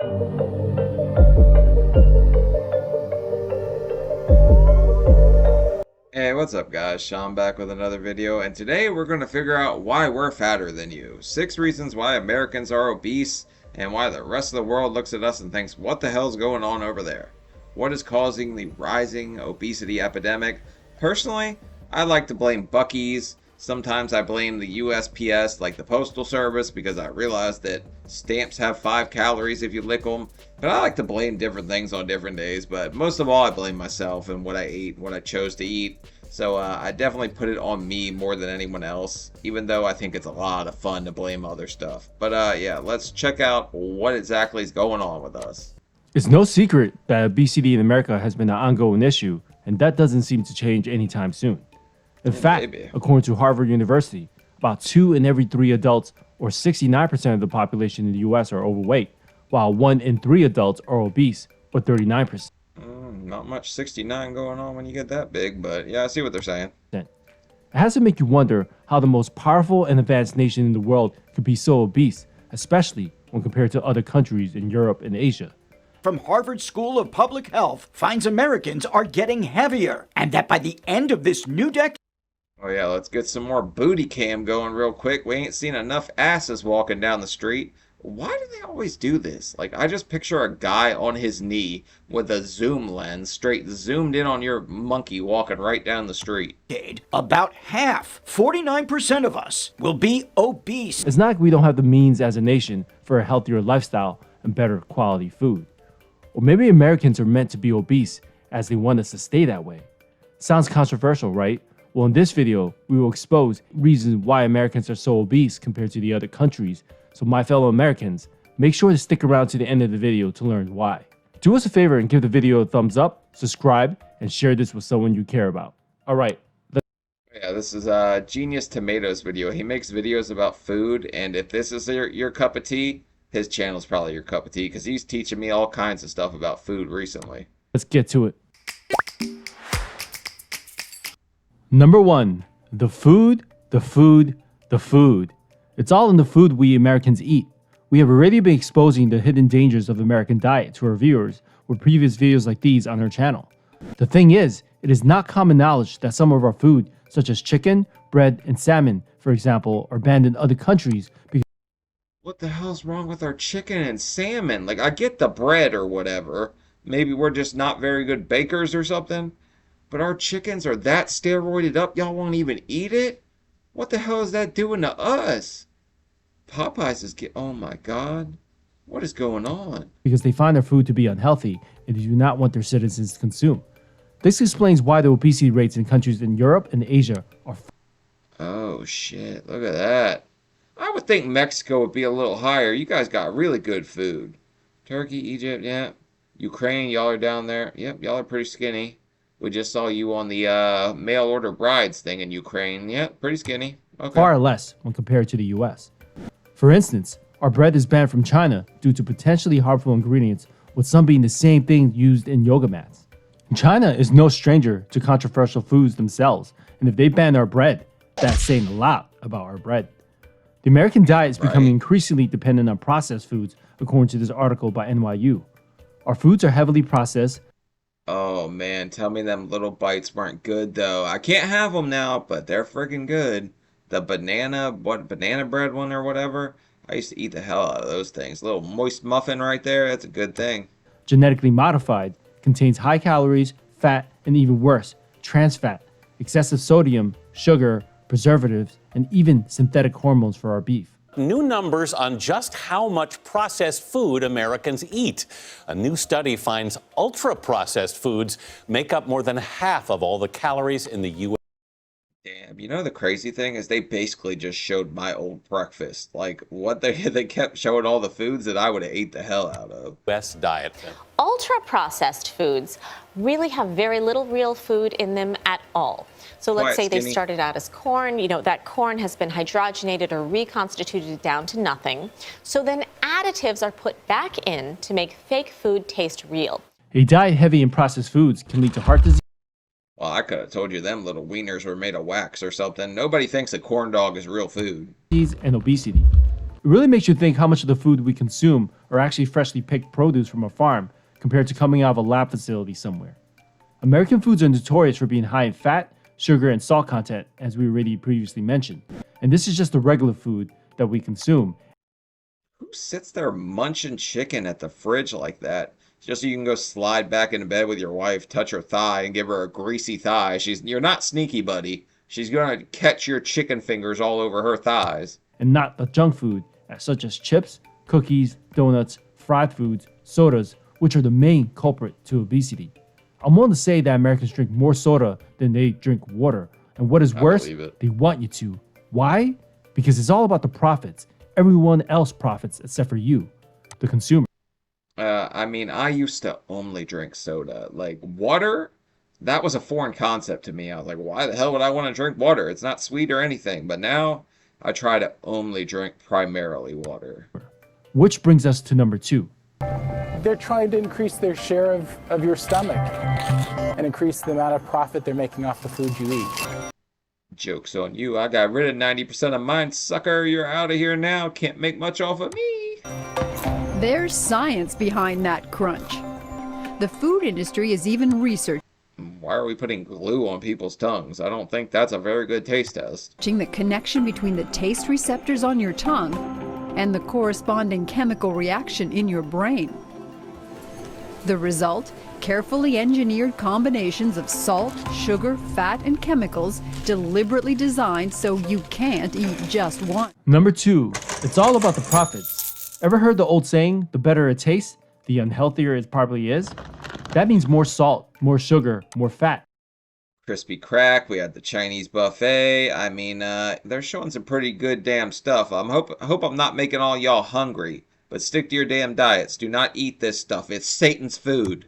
Hey, what's up guys? Sean back with another video, and today we're going to figure out why we're fatter than you. 6 reasons why Americans are obese, and why the rest of the world looks at us and thinks, what the hell's going on over there? What is causing the rising obesity epidemic? Personally, I like to blame Buc-ee's. Sometimes I blame the USPS, like the Postal Service, because I realize that stamps have 5 calories if you lick them. But I like to blame different things on different days. But most of all, I blame myself and what I ate, what I chose to eat. So I definitely put it on me more than anyone else, even though I think it's a lot of fun to blame other stuff. But yeah, let's check out what exactly is going on with us. It's no secret that obesity in America has been an ongoing issue, and that doesn't seem to change anytime soon. In fact, according to Harvard University, about 2 in every 3 adults, or 69% of the population in the US, are overweight, while 1 in 3 adults are obese, or 39%. Not much 69 going on when you get that big, but yeah, I see what they're saying. It has to make you wonder how the most powerful and advanced nation in the world could be so obese, especially when compared to other countries in Europe and Asia. From Harvard School of Public Health finds Americans are getting heavier, and that by the end of this new decade. Oh yeah, let's get some more booty cam going real quick. We ain't seen enough asses walking down the street. Why do they always do this? Like, I just picture a guy on his knee with a zoom lens straight zoomed in on your monkey walking right down the street. About half, 49% of us, will be obese. It's not like we don't have the means as a nation for a healthier lifestyle and better quality food. Or maybe Americans are meant to be obese as they want us to stay that way. Sounds controversial, right? Well, in this video, we will expose reasons why Americans are so obese compared to the other countries. So my fellow Americans, make sure to stick around to the end of the video to learn why. Do us a favor and give the video a thumbs up, subscribe, and share this with someone you care about. Alright. Yeah, this is Genius Tomatoes video. He makes videos about food, and if this is your cup of tea, his channel's probably your cup of tea, because he's teaching me all kinds of stuff about food recently. Let's get to it. Number 1. The food, the food, the food. It's all in the food we Americans eat. We have already been exposing the hidden dangers of the American diet to our viewers with previous videos like these on our channel. The thing is, it is not common knowledge that some of our food, such as chicken, bread, and salmon, for example, are banned in other countries because what the hell's wrong with our chicken and salmon? Like, I get the bread or whatever. Maybe we're just not very good bakers or something. But our chickens are that steroided up, y'all won't even eat it? What the hell is that doing to us? Popeyes is oh my god. What is going on? Because they find their food to be unhealthy and they do not want their citizens to consume. This explains why the obesity rates in countries in Europe and Asia are oh shit, look at that. I would think Mexico would be a little higher. You guys got really good food. Turkey, Egypt, yeah. Ukraine, y'all are down there. Yep, y'all are pretty skinny. We just saw you on the mail order brides thing in Ukraine. Yeah, pretty skinny. Okay. Far less when compared to the US. For instance, our bread is banned from China due to potentially harmful ingredients, with some being the same thing used in yoga mats. China is no stranger to controversial foods themselves, and if they ban our bread, that's saying a lot about our bread. The American diet is becoming increasingly dependent on processed foods, according to this article by NYU. Our foods are heavily processed. Oh man, tell me them little bites weren't good though. I can't have them now, but they're freaking good. The banana bread one or whatever. I used to eat the hell out of those things. Little moist muffin right there, that's a good thing. Genetically modified, contains high calories, fat, and even worse, trans fat, excessive sodium, sugar, preservatives, and even synthetic hormones for our beef. New numbers on just how much processed food Americans eat. A new study finds ultra-processed foods make up more than half of all the calories in the U.S. Damn, you know the crazy thing is they basically just showed my old breakfast. Like, what they kept showing all the foods that I would have ate the hell out of. Best diet. Ultra-processed foods really have very little real food in them at all. So let's say they started out as corn, that corn has been hydrogenated or reconstituted down to nothing. So then additives are put back in to make fake food taste real. A diet heavy in processed foods can lead to heart disease. Well, I could have told you them little wieners were made of wax or something. Nobody thinks a corn dog is real food. And obesity. It really makes you think how much of the food we consume are actually freshly picked produce from a farm compared to coming out of a lab facility somewhere. American foods are notorious for being high in fat, sugar, and salt content, as we already previously mentioned. And this is just the regular food that we consume. Who sits there munching chicken at the fridge like that? Just so you can go slide back into bed with your wife, touch her thigh, and give her a greasy thigh. You're not sneaky, buddy. She's gonna catch your chicken fingers all over her thighs. And not the junk food, such as chips, cookies, donuts, fried foods, sodas, which are the main culprit to obesity. I'm willing to say that Americans drink more soda than they drink water. And what is worse, they want you to. Why? Because it's all about the profits. Everyone else profits except for you, the consumer. I mean, I used to only drink soda. Like, water, that was a foreign concept to me. I was like, why the hell would I want to drink water? It's not sweet or anything. But now, I try to only drink primarily water. Which brings us to number 2. They're trying to increase their share of your stomach and increase the amount of profit they're making off the food you eat. Joke's on you. I got rid of 90% of mine, sucker. You're out of here now. Can't make much off of me. There's science behind that crunch. The food industry is even researching Why are we putting glue on people's tongues? I don't think that's a very good taste test. the connection between the taste receptors on your tongue and the corresponding chemical reaction in your brain. The result? Carefully engineered combinations of salt, sugar, fat, and chemicals deliberately designed so you can't eat just one. Number 2, it's all about the profits. Ever heard the old saying, the better it tastes, the unhealthier it probably is? That means more salt, more sugar, more fat. Crispy crack, we had the Chinese buffet. I mean, they're showing some pretty good damn stuff. I hope I'm not making all y'all hungry, but stick to your damn diets. Do not eat this stuff. It's Satan's food.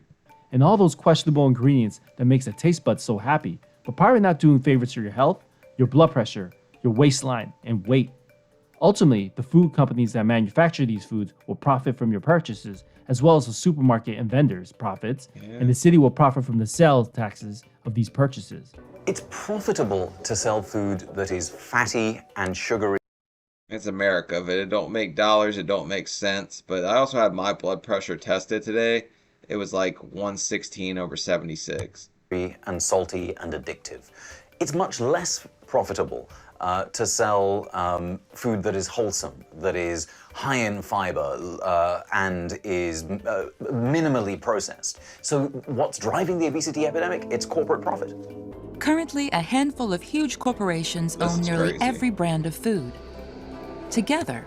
And all those questionable ingredients that makes the taste buds so happy, but probably not doing favors for your health, your blood pressure, your waistline, and weight. Ultimately, the food companies that manufacture these foods will profit from your purchases, as well as the supermarket and vendors' profits, and the city will profit from the sales taxes of these purchases. It's profitable to sell food that is fatty and sugary. It's America, but it don't make dollars, it don't make sense. But I also had my blood pressure tested today. It was like 116/76. And salty and addictive. It's much less profitable to sell food that is wholesome, that is high in fiber, and is minimally processed. So what's driving the obesity epidemic? It's corporate profit. Currently, a handful of huge corporations own nearly every brand of food. Together,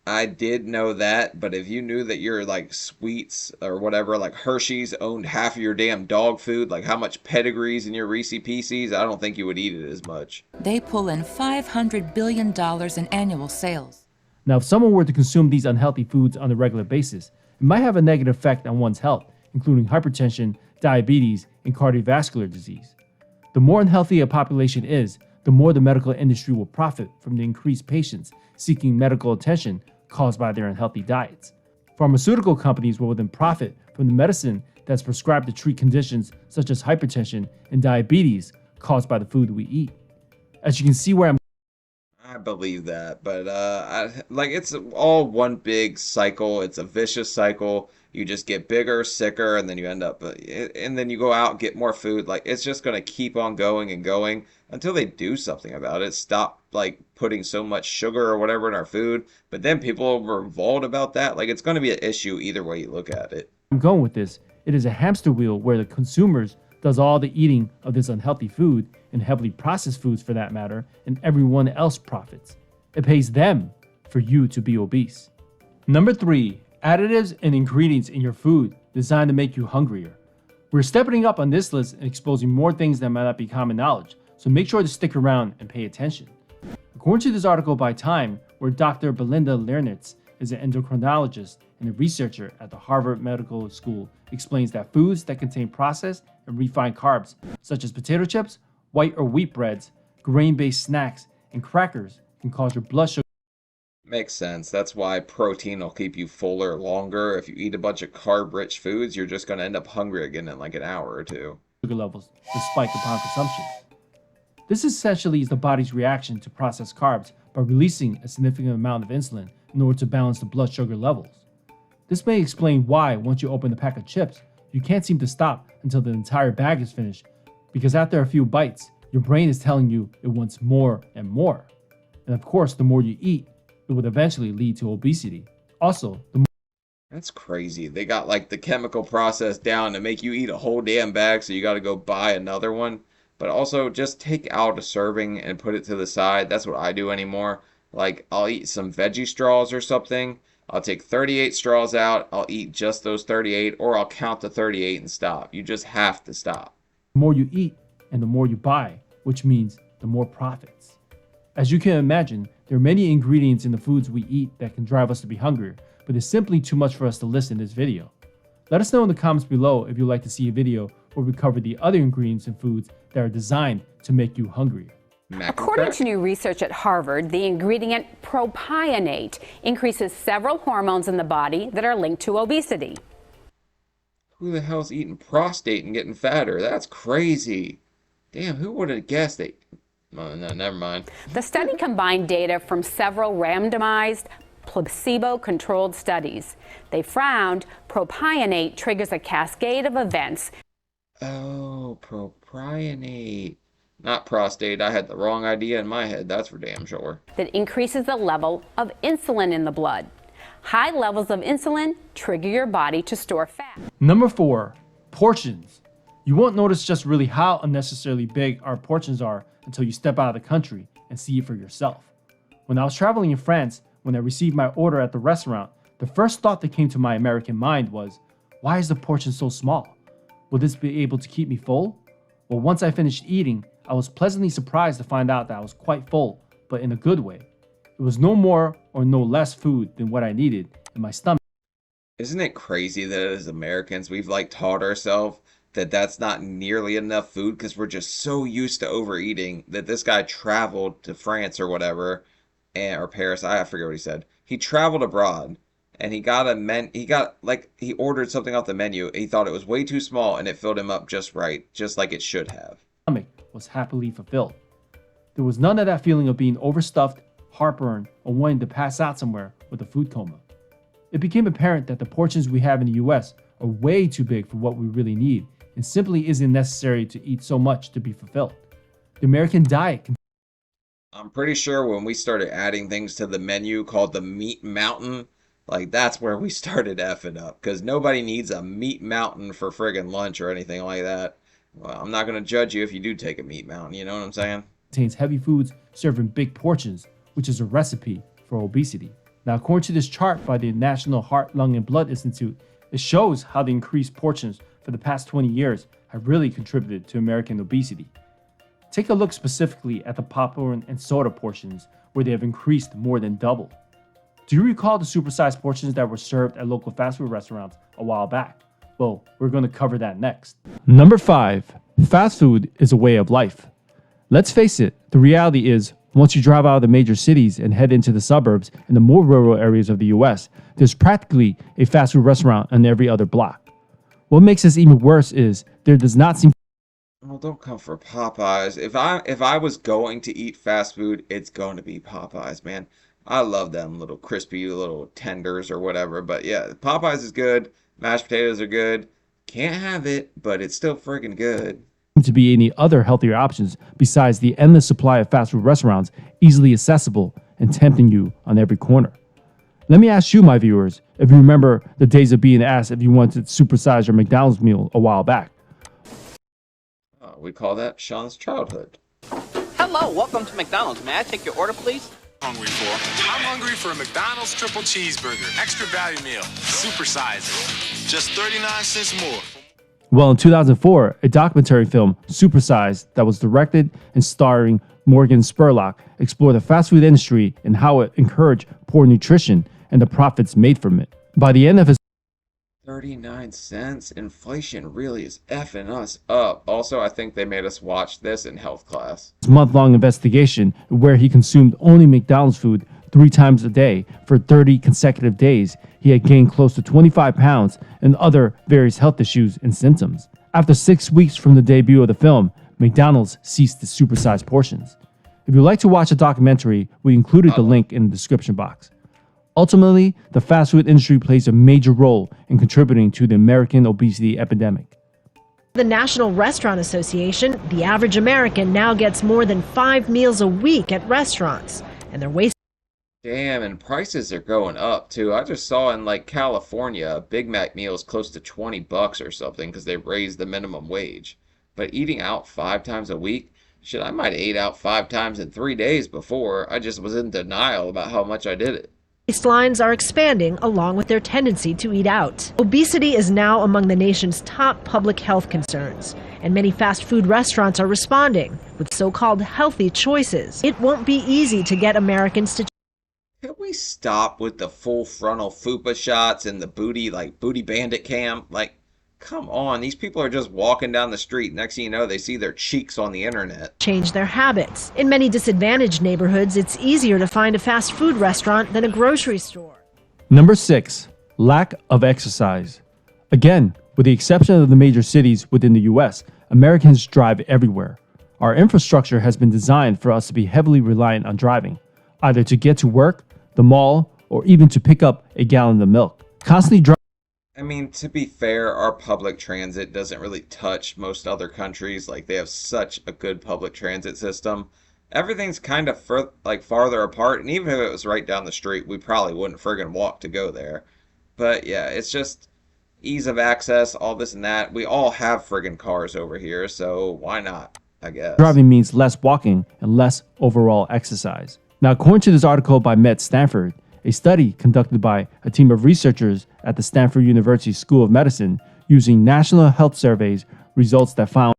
I did know that, but if you knew that your like sweets or whatever, like Hershey's owned half of your damn dog food, like how much pedigrees in your Reese's Pieces, I don't think you would eat it as much. they pull in $500 billion in annual sales. Now, if someone were to consume these unhealthy foods on a regular basis, it might have a negative effect on one's health, including hypertension, diabetes, and cardiovascular disease. The more unhealthy a population is, the more the medical industry will profit from the increased patients seeking medical attention caused by their unhealthy diets. Pharmaceutical companies will then profit from the medicine that's prescribed to treat conditions such as hypertension and diabetes caused by the food we eat. As you can see where I believe that, but it's all one big cycle. It's a vicious cycle. You just get bigger, sicker, and then you end up, and then you go out and get more food. Like, it's just gonna keep on going and going until they do something about it. Stop like putting so much sugar or whatever in our food. But then people are revolt about that. Like, it's gonna be an issue either way you look at it. I'm going with this, it is a hamster wheel where the consumers does all the eating of this unhealthy food and heavily processed foods for that matter, and everyone else profits. It pays them for you to be obese. Number 3, additives and ingredients in your food designed to make you hungrier. We're stepping up on this list and exposing more things that might not be common knowledge, so make sure to stick around and pay attention. According to this article by Time, where Dr. Belinda Lernitz is an endocrinologist and a researcher at the Harvard Medical School, explains that foods that contain processed and refined carbs, such as potato chips, white or wheat breads, grain-based snacks, and crackers can cause your blood sugar Makes sense. That's why protein will keep you fuller longer. If you eat a bunch of carb-rich foods, you're just going to end up hungry again in like an hour or two. levels to spike upon consumption. This essentially is the body's reaction to processed carbs by releasing a significant amount of insulin in order to balance the blood sugar levels. This may explain why, once you open a pack of chips, you can't seem to stop until the entire bag is finished, because after a few bites, your brain is telling you it wants more and more. And of course, the more you eat, it would eventually lead to obesity. Also, That's crazy. They got like the chemical process down to make you eat a whole damn bag, so you got to go buy another one. But also, just take out a serving and put it to the side. That's what I do anymore. Like, I'll eat some veggie straws or something. I'll take 38 straws out. I'll eat just those 38, or I'll count to 38 and stop. You just have to stop. The more you eat and the more you buy, which means the more profits. As you can imagine, there are many ingredients in the foods we eat that can drive us to be hungrier, but it's simply too much for us to list in this video. Let us know in the comments below if you'd like to see a video where we cover the other ingredients in foods that are designed to make you hungrier. According to new research at Harvard, the ingredient propionate increases several hormones in the body that are linked to obesity. Who the hell's eating prostate and getting fatter? That's crazy. Damn, who would have guessed it? Oh, no, never mind. The study combined data from several randomized, placebo-controlled studies. They found propionate triggers a cascade of events. Oh, propionate. Not prostate. I had the wrong idea in my head, that's for damn sure. That increases the level of insulin in the blood. High levels of insulin trigger your body to store fat. Number 4, portions. You won't notice just really how unnecessarily big our portions are until you step out of the country and see it for yourself. When I was traveling in France, when I received my order at the restaurant, the first thought that came to my American mind was, why is the portion so small? Will this be able to keep me full? Well, once I finished eating, I was pleasantly surprised to find out that I was quite full, but in a good way. It was no more or no less food than what I needed in my stomach. Isn't it crazy that as Americans, we've like taught ourselves that that's not nearly enough food because we're just so used to overeating that this guy traveled to France or whatever, or Paris, I forget what he said. He traveled abroad and he ordered something off the menu. He thought it was way too small and it filled him up just right, just like it should have. Stomach was happily fulfilled. There was none of that feeling of being overstuffed, heartburn, or wanting to pass out somewhere with a food coma. It became apparent that the portions we have in the US are way too big for what we really need and simply isn't necessary to eat so much to be fulfilled. The American diet I'm pretty sure when we started adding things to the menu called the meat mountain, like that's where we started effing up, because nobody needs a meat mountain for friggin' lunch or anything like that. Well, I'm not going to judge you if you do take a meat mountain, you know what I'm saying? contains heavy foods served in big portions, which is a recipe for obesity. Now, according to this chart by the National Heart, Lung, and Blood Institute, it shows how the increased portions for the past 20 years have really contributed to American obesity. Take a look specifically at the popcorn and soda portions, where they have increased more than double. Do you recall the supersized portions that were served at local fast food restaurants a while back? Well, we're going to cover that next. Number 5. Fast food is a way of life. Let's face it, the reality is, once you drive out of the major cities and head into the suburbs and the more rural areas of the US, there's practically a fast food restaurant on every other block. What makes this even worse is there does not seem. Well, don't come for Popeyes. If I was going to eat fast food, it's going to be Popeyes, man. I love them little crispy little tenders or whatever. But yeah, Popeyes is good. Mashed potatoes are good. Can't have it, but it's still friggin' good. To be any other healthier options besides the endless supply of fast food restaurants easily accessible and tempting you on every corner. Let me ask you, my viewers, if you remember the days of being asked if you wanted to supersize your McDonald's meal a while back. We call that Sean's childhood. Hello, welcome to McDonald's. May I take your order, please? I'm hungry for a McDonald's triple cheeseburger, extra value meal, super size it, just 39 cents more. Well, in 2004, a documentary film, Supersized, that was directed and starring Morgan Spurlock, explored the fast food industry and how it encouraged poor nutrition and the profits made from it. By the end of his 39 cents? Inflation really is effing us up. Also, I think they made us watch this in health class. month-long investigation where he consumed only McDonald's food 3 times a day for 30 consecutive days, he had gained close to 25 pounds and other various health issues and symptoms. After 6 weeks from the debut of the film, McDonald's ceased its supersized portions. If you'd like to watch the documentary, we included the link in the description box. Ultimately, the fast food industry plays a major role in contributing to the American obesity epidemic. The National Restaurant Association, the average American now gets more than 5 meals a week at restaurants, and they're wasting. Damn, and prices are going up too. I just saw in like California, a Big Mac meal is close to $20 or something because they raised the minimum wage. But eating out 5 times a week, shit, I might have ate out 5 times in 3 days before. I just was in denial about how much I did it. Waistlines are expanding along with their tendency to eat out. Obesity is now among the nation's top public health concerns, and many fast food restaurants are responding with so-called healthy choices. It won't be easy to get Americans to. Can we stop with the full frontal fupa shots and the booty, like booty bandit cam? Like, come on, these people are just walking down the street. Next thing you know, they see their cheeks on the internet. Change their habits. In many disadvantaged neighborhoods, it's easier to find a fast food restaurant than a grocery store. Number 6, lack of exercise. Again, with the exception of the major cities within the US, Americans drive everywhere. Our infrastructure has been designed for us to be heavily reliant on driving, either to get to work, the mall, or even to pick up a gallon of milk. Constantly driving. I mean, to be fair, our public transit doesn't really touch most other countries. Like, they have such a good public transit system. Everything's kind of farther apart, and even if it was right down the street, we probably wouldn't friggin' walk to go there. But yeah, it's just ease of access, all this and that. We all have friggin' cars over here, so why not, I guess. Driving means less walking and less overall exercise. Now, according to this article by Stanford, a study conducted by a team of researchers at the Stanford University School of Medicine using national health surveys, results that found.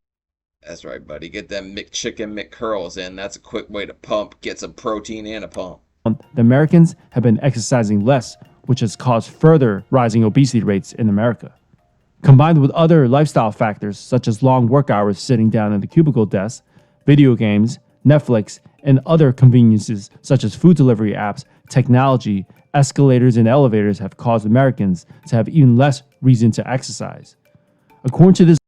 That's right, buddy. Get them McChicken McCurls in. That's a quick way to get some protein and a pump. The Americans have been exercising less, which has caused further rising obesity rates in America. Combined with other lifestyle factors such as long work hours sitting down at the cubicle desk, video games, Netflix, and other conveniences such as food delivery apps, technology, escalators, and elevators have caused Americans to have even less reason to exercise. According to this.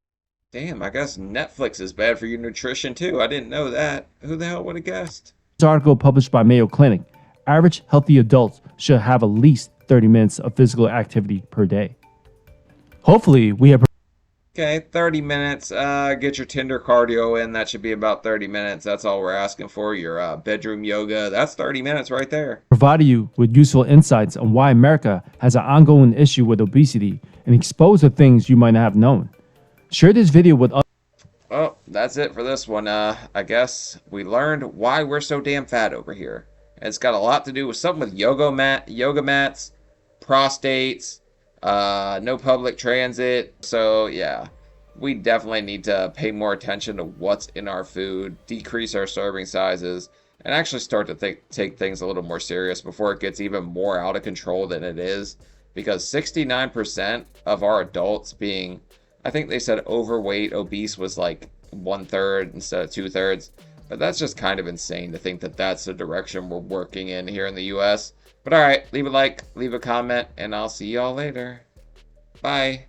Damn, I guess Netflix is bad for your nutrition too. I didn't know that. Who the hell would have guessed? This article published by Mayo Clinic, average healthy adults should have at least 30 minutes of physical activity per day. Hopefully, we have. Okay, 30 minutes. Get your Tinder cardio in. That should be about 30 minutes. That's all we're asking for. Your bedroom yoga. That's 30 minutes right there. Provided you with useful insights on why America has an ongoing issue with obesity and expose the things you might not have known. Share this video with others. Well, that's it for this one. I guess we learned why we're so damn fat over here. It's got a lot to do with something with yoga mats, prostates, no public transit. So yeah, we definitely need to pay more attention to what's in our food, decrease our serving sizes, and actually start to take things a little more serious before it gets even more out of control than it is. Because 69% of our adults being, I think they said overweight, obese was like 1/3 instead of 2/3. But that's just kind of insane to think that that's the direction we're working in here in the US. But alright, leave a like, leave a comment, and I'll see y'all later. Bye.